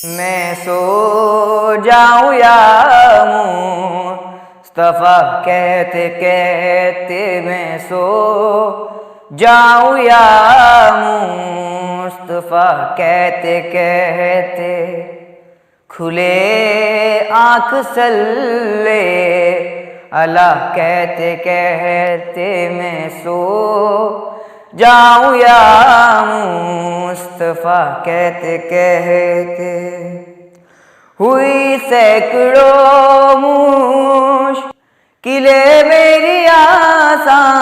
मैं सो जाऊं या मुस्तफा कहते कहते मैं सो जाऊं या मुस्तफा कहते कहते खुले आँख सल्ले अल्लाह कहते कहते मैं सो जाऊं या मुस्तफा कहते कहते हुई सैकड़ों मुश्किलें मेरी आसान,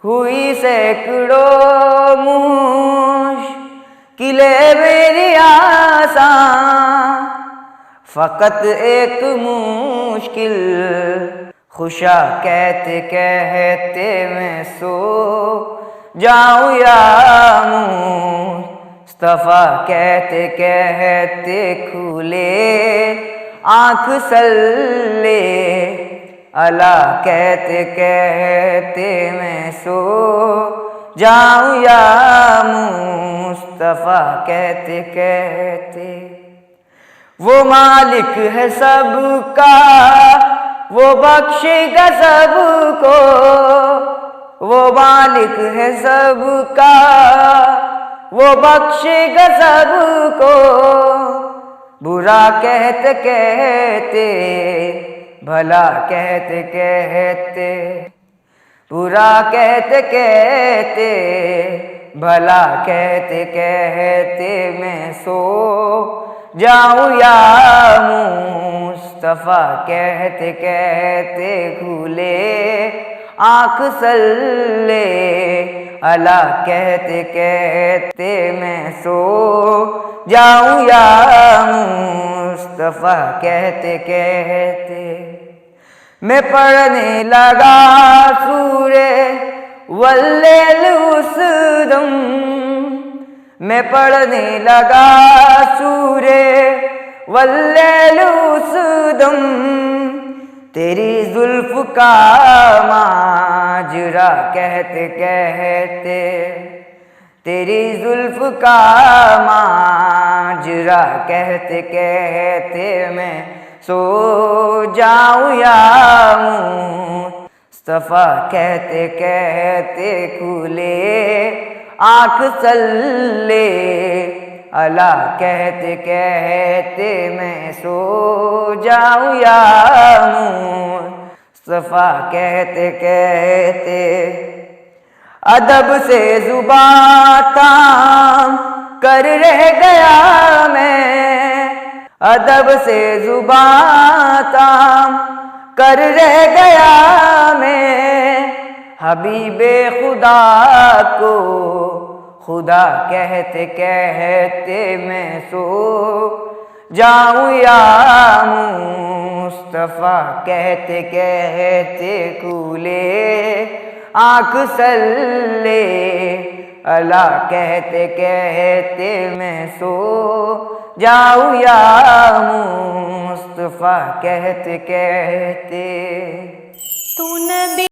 हुई सैकड़ों मुश्किलें मेरी आसान, फ़कत एक मुश्किल खुशा कहते कहते मैं सो जाऊं या मुस्तफा कहते कहते खुले आँख सल्ले अल्लाह कहते कहते मैं सो जाऊं या मुस्तफा कहते कहते वो मालिक है सबका, वो बख्शेगा सबको, वो मालिक है सबका, वो बख्शेगा सबको। बुरा कहते कहते भला कहते कहते, बुरा कहते कहते भला कहते कहते मैं सो जाऊं या मुस्तफा कहते कहते खुले आँख सल्ले अल्लाह कहते कहते मैं सो जाऊं या मुस्तफा कहते कहते मैं पढ़ने लगा सूरे वल्लैल उस दम, मैं पढ़ने लगा सूरे वल्लैल उस दम, तेरी जुल्फ का माजरा कहते कहते, तेरी जुल्फ का माजरा कहते कहते मैं सो जाऊं या मुस्तफा कहते कहते खुले आँख सल्ले अल्लाह कहते कहते मैं सो जाऊं या मुस्तफा कहते कहते अदब से जुबां ताम कर रह गया मैं, अदब से जुबां ताम कर रह गया मैं, हबीबे खुदा को खुदा कहते कहते मैं सो जाऊं या मुस्तफा कहते कहते खुले आँख सल्ले अल्लाह कहते कहते मैं सो जाऊं या मुस्तफा कहते कहते। तू नबी